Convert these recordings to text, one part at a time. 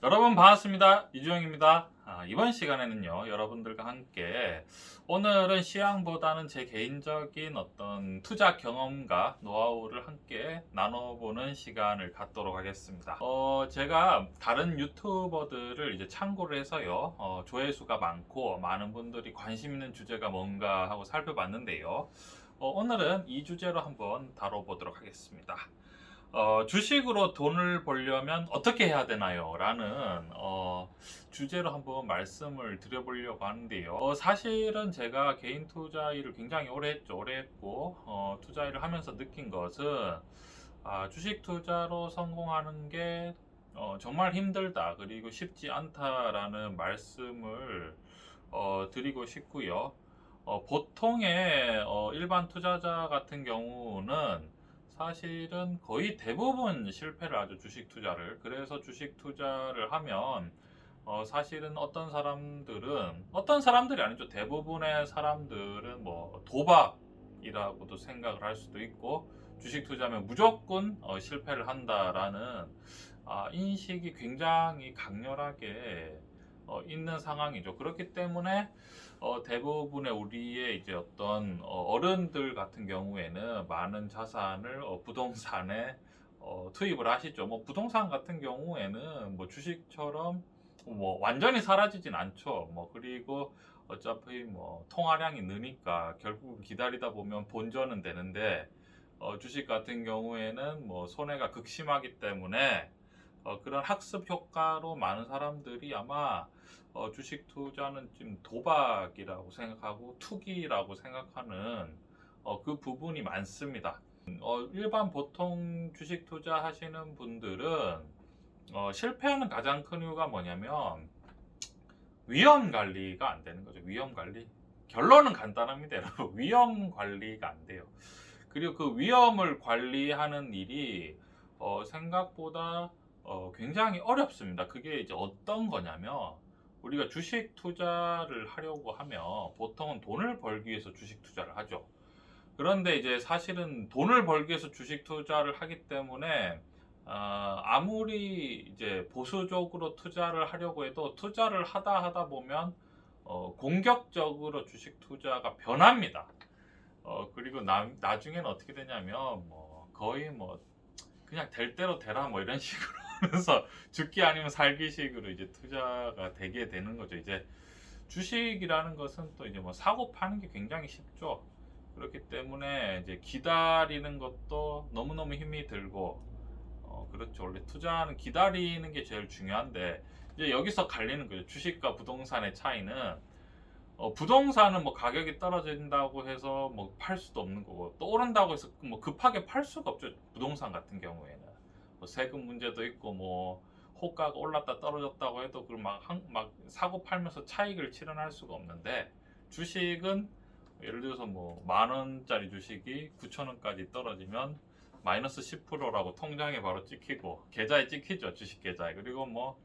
여러분 반갑습니다. 이주영입니다. 이번 시간에는요, 여러분들과 함께 오늘은 시황보다는 제 개인적인 어떤 투자 경험과 노하우를 함께 나눠보는 시간을 갖도록 하겠습니다. 제가 다른 유튜버들을 이제 참고를 해서요, 조회수가 많고 많은 분들이 관심 있는 주제가 뭔가 하고 살펴봤는데요. 오늘은 이 주제로 한번 다뤄보도록 하겠습니다. 주식으로 돈을 벌려면 어떻게 해야 되나요? 라는 주제로 한번 말씀을 드려보려고 하는데요. 사실은 제가 개인 투자 일을 굉장히 오래 했죠. 오래 했고, 투자 일을 하면서 느낀 것은, 주식 투자로 성공하는 게 정말 힘들다. 그리고 쉽지 않다라는 말씀을 드리고 싶고요. 보통의 일반 투자자 같은 경우는 사실은 거의 대부분 실패를 하죠. 주식 투자를. 그래서 주식 투자를 하면 사실은 어떤 사람들이 아니죠. 대부분의 사람들은 뭐 도박이라고도 생각을 할 수도 있고, 주식 투자하면 무조건 실패를 한다라는 인식이 굉장히 강렬하게 있는 상황이죠. 그렇기 때문에 대부분의 우리의 이제 어떤 어른들 같은 경우에는 많은 자산을 부동산에 투입을 하시죠. 뭐 부동산 같은 경우에는 뭐 주식처럼 뭐 완전히 사라지진 않죠. 뭐 그리고 어차피 뭐 통화량이 느니까 결국 기다리다 보면 본전은 되는데, 주식 같은 경우에는 뭐 손해가 극심하기 때문에 그런 학습 효과로 많은 사람들이 아마 주식 투자는 좀 도박이라고 생각하고 투기라고 생각하는 그 부분이 많습니다. 일반 보통 주식 투자 하시는 분들은 실패하는 가장 큰 이유가 뭐냐면 위험 관리가 안 되는 거죠. 위험 관리. 결론은 간단합니다, 여러분. 위험 관리가 안 돼요. 그리고 그 위험을 관리하는 일이 생각보다 굉장히 어렵습니다. 그게 이제 어떤 거냐면, 우리가 주식 투자를 하려고 하면 보통은 돈을 벌기 위해서 주식 투자를 하죠. 그런데 이제 사실은 돈을 벌기 위해서 주식 투자를 하기 때문에 아무리 이제 보수적으로 투자를 하려고 해도 투자를 하다 보면 공격적으로 주식 투자가 변합니다. 그리고 나중에는 어떻게 되냐면 뭐 거의 뭐 그냥 될 대로 되라 뭐 이런 식으로 하면서 죽기 아니면 살기식으로 이제 투자가 되게 되는 거죠. 이제 주식이라는 것은 또 이제 뭐 사고 파는 게 굉장히 쉽죠. 그렇기 때문에 이제 기다리는 것도 너무너무 힘이 들고, 그렇죠. 원래 투자는 기다리는 게 제일 중요한데, 이제 여기서 갈리는 거죠. 주식과 부동산의 차이는, 부동산은 뭐 가격이 떨어진다고 해서 뭐 팔 수도 없는 거고, 또 오른다고 해서 뭐 급하게 팔 수가 없죠. 부동산 같은 경우에는 뭐 세금 문제도 있고, 뭐 호가가 올랐다 떨어졌다고 해도 그걸 막 사고 팔면서 차익을 실현할 수가 없는데, 주식은 예를 들어서 뭐 10,000원짜리 주식이 9,000원까지 떨어지면 마이너스 10%라고 통장에 바로 찍히고, 계좌에 찍히죠. 주식 계좌에. 그리고 뭐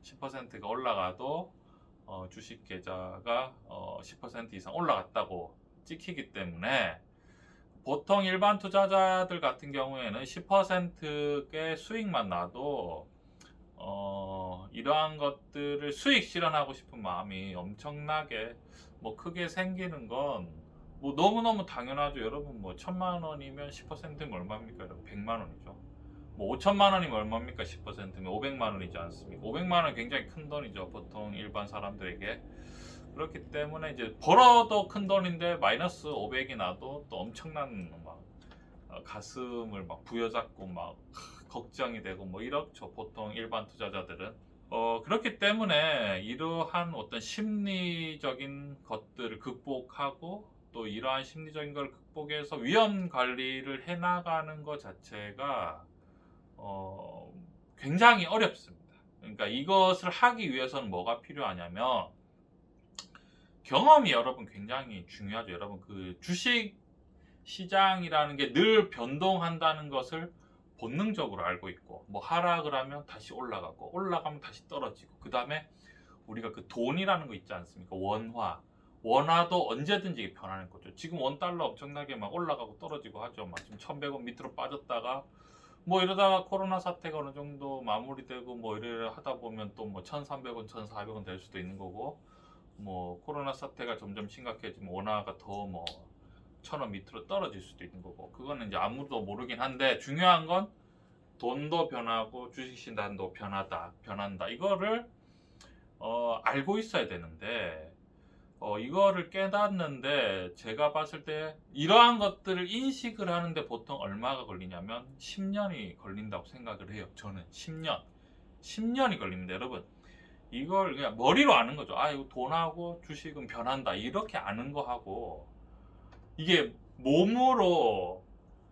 10%가 올라가도 주식 계좌가 10% 이상 올라갔다고 찍히기 때문에, 보통 일반 투자자들 같은 경우에는 10%의 수익만 나도 이러한 것들을 수익 실현하고 싶은 마음이 엄청나게 뭐 크게 생기는 건 뭐 너무너무 당연하죠. 여러분 뭐 1,000만 원이면 10%면 얼마입니까? 여러분 100만 원이죠. 뭐 5천만 원이면 얼마입니까? 10%면 500만 원이지 않습니까? 500만 원 굉장히 큰 돈이죠. 보통 일반 사람들에게. 그렇기 때문에 이제 벌어도 큰 돈인데 마이너스 500이 나도 또 엄청난 막 가슴을 막 부여잡고 막 걱정이 되고 뭐 이렇죠. 보통 일반 투자자들은. 그렇기 때문에 이러한 어떤 심리적인 것들을 극복하고, 또 이러한 심리적인 걸 극복해서 위험 관리를 해나가는 것 자체가 굉장히 어렵습니다. 그러니까 이것을 하기 위해서는 뭐가 필요하냐면, 경험이 여러분 굉장히 중요하죠. 여러분 그 주식 시장이라는 게 늘 변동한다는 것을 본능적으로 알고 있고, 뭐 하락을 하면 다시 올라가고 올라가면 다시 떨어지고, 그 다음에 우리가 그 돈이라는 거 있지 않습니까? 원화도 언제든지 변하는 거죠. 지금 원 달러 엄청나게 막 올라가고 떨어지고 하죠. 막 지금 1,100원 밑으로 빠졌다가 뭐 이러다가 코로나 사태가 어느 정도 마무리되고 뭐 이래 하다 보면 또 뭐 1,300원, 1,400원 될 수도 있는 거고, 뭐 코로나 사태가 점점 심각해지면 원화가 더 뭐 1,000원 밑으로 떨어질 수도 있는 거고, 그거는 이제 아무도 모르긴 한데, 중요한 건 돈도 변하고 주식 시장도 변한다. 이거를 알고 있어야 되는데, 이거를 깨닫는데 제가 봤을 때 이러한 것들을 인식을 하는데 보통 얼마가 걸리냐면 10년이 걸린다고 생각을 해요. 저는 10년이 걸립니다. 여러분, 이걸 그냥 머리로 아는 거죠. 아, 이거 돈하고 주식은 변한다, 이렇게 아는 거하고, 이게 몸으로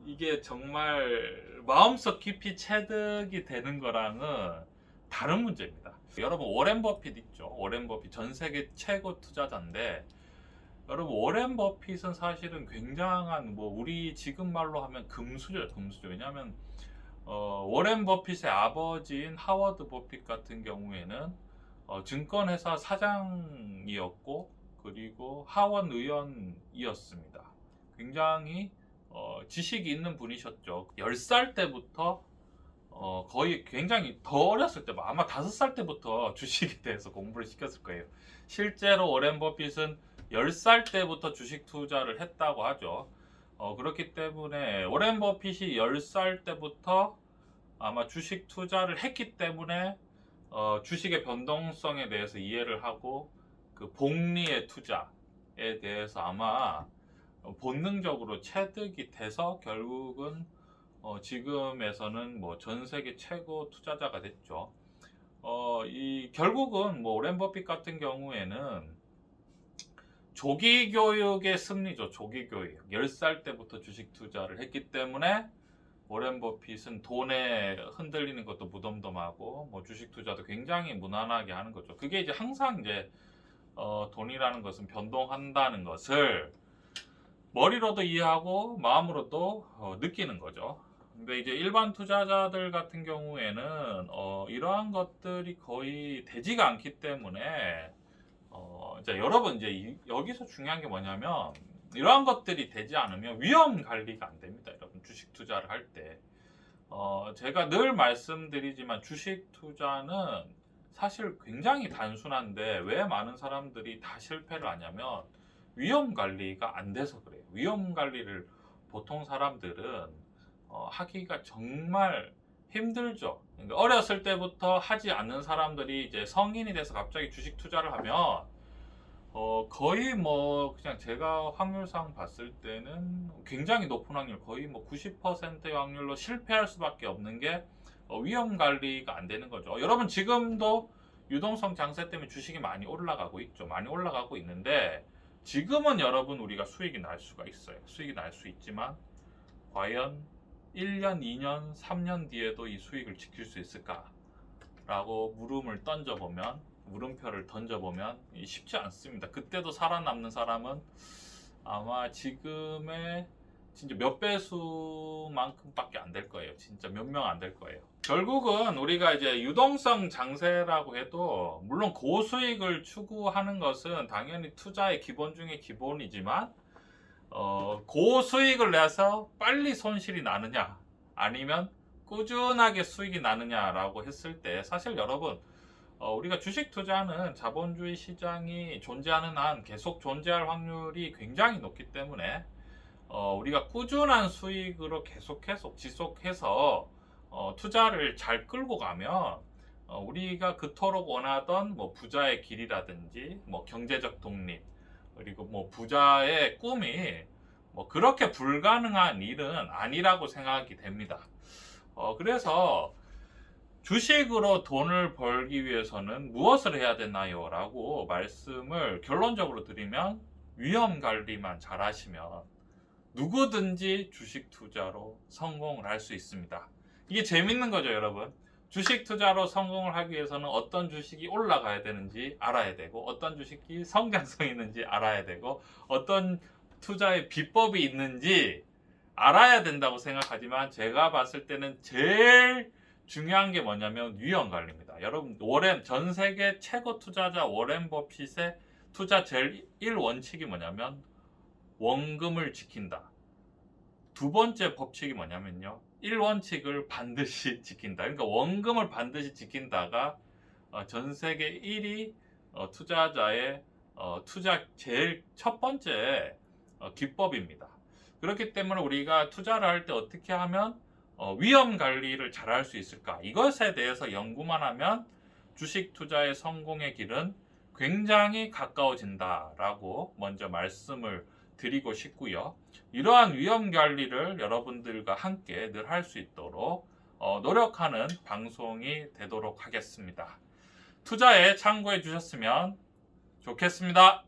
이게 정말 마음속 깊이 체득이 되는 거랑은 다른 문제입니다. 여러분, 워렌 버핏 있죠? 워렌 버핏 전 세계 최고 투자자인데, 여러분, 워렌 버핏은 사실은 굉장한, 뭐 우리 지금 말로 하면 금수저. 왜냐하면 워렌 버핏의 아버지인 하워드 버핏 같은 경우에는 증권회사 사장이었고, 그리고 하원 의원이었습니다. 굉장히 지식이 있는 분이셨죠. 10살 때부터 거의 굉장히 더 어렸을 때, 아마 5살 때부터 주식에 대해서 공부를 시켰을 거예요. 실제로 워렌 버핏은 10살 때부터 주식 투자를 했다고 하죠. 그렇기 때문에 워렌 버핏이 10살 때부터 아마 주식 투자를 했기 때문에 주식의 변동성에 대해서 이해를 하고, 그 복리의 투자에 대해서 아마 본능적으로 체득이 돼서 결국은 지금에서는 뭐 전 세계 최고 투자자가 됐죠. 결국은 뭐 오렌 버핏 같은 경우에는 조기 교육의 승리죠. 조기 교육. 10살 때부터 주식 투자를 했기 때문에 오렌 버핏은 돈에 흔들리는 것도 무덤덤하고, 뭐 주식 투자도 굉장히 무난하게 하는 거죠. 그게 이제 항상 이제 돈이라는 것은 변동한다는 것을 머리로도 이해하고 마음으로도 느끼는 거죠. 근데 이제 일반 투자자들 같은 경우에는 이러한 것들이 거의 되지가 않기 때문에 이제 여러분, 이제 여기서 중요한 게 뭐냐면, 이러한 것들이 되지 않으면 위험 관리가 안 됩니다. 여러분, 주식 투자를 할 때 제가 늘 말씀드리지만 주식 투자는 사실 굉장히 단순한데 왜 많은 사람들이 다 실패를 하냐면 위험 관리가 안 돼서 그래요. 위험 관리를 보통 사람들은 하기가 정말 힘들죠. 그러니까 어렸을 때부터 하지 않는 사람들이 이제 성인이 돼서 갑자기 주식 투자를 하면 거의 뭐 그냥 제가 확률상 봤을 때는 굉장히 높은 확률, 거의 뭐 90%의 확률로 실패할 수밖에 없는 게 위험 관리가 안 되는 거죠. 여러분, 지금도 유동성 장세 때문에 주식이 많이 올라가고 있죠. 많이 올라가고 있는데, 지금은 여러분 우리가 수익이 날 수가 있어요. 수익이 날 수 있지만 과연 1년, 2년, 3년 뒤에도 이 수익을 지킬 수 있을까? 라고 물음표를 던져보면 쉽지 않습니다. 그때도 살아남는 사람은 아마 지금의 진짜 몇 배수만큼밖에 안 될 거예요. 진짜 몇 명 안 될 거예요. 결국은 우리가 이제 유동성 장세라고 해도, 물론 고수익을 추구하는 것은 당연히 투자의 기본 중에 기본이지만, 고수익을 내서 빨리 손실이 나느냐, 아니면 꾸준하게 수익이 나느냐라고 했을 때, 사실 여러분, 우리가 주식 투자는 자본주의 시장이 존재하는 한 계속 존재할 확률이 굉장히 높기 때문에 우리가 꾸준한 수익으로 계속해서 지속해서 투자를 잘 끌고 가면 우리가 그토록 원하던 뭐 부자의 길이라든지 뭐 경제적 독립, 그리고 뭐 부자의 꿈이 뭐 그렇게 불가능한 일은 아니라고 생각이 됩니다. 그래서 주식으로 돈을 벌기 위해서는 무엇을 해야 되나요? 라고 말씀을 결론적으로 드리면, 위험 관리만 잘 하시면 누구든지 주식 투자로 성공을 할 수 있습니다. 이게 재밌는 거죠, 여러분. 주식 투자로 성공을 하기 위해서는 어떤 주식이 올라가야 되는지 알아야 되고, 어떤 주식이 성장성이 있는지 알아야 되고, 어떤 투자의 비법이 있는지 알아야 된다고 생각하지만, 제가 봤을 때는 제일 중요한 게 뭐냐면 위험 관리입니다. 여러분, 전 세계 최고 투자자 워렌 버핏의 투자 제일 1원칙이 뭐냐면 원금을 지킨다. 두 번째 법칙이 뭐냐면요. 1원칙을 반드시 지킨다. 그러니까 원금을 반드시 지킨다가 전 세계 1위 투자자의 투자 제일 첫 번째 기법입니다. 그렇기 때문에 우리가 투자를 할 때 어떻게 하면 위험 관리를 잘 할 수 있을까? 이것에 대해서 연구만 하면 주식 투자의 성공의 길은 굉장히 가까워진다라고 먼저 말씀을 드리고 싶고요. 이러한 위험 관리를 여러분들과 함께 늘 할 수 있도록 노력하는 방송이 되도록 하겠습니다. 투자에 참고해 주셨으면 좋겠습니다.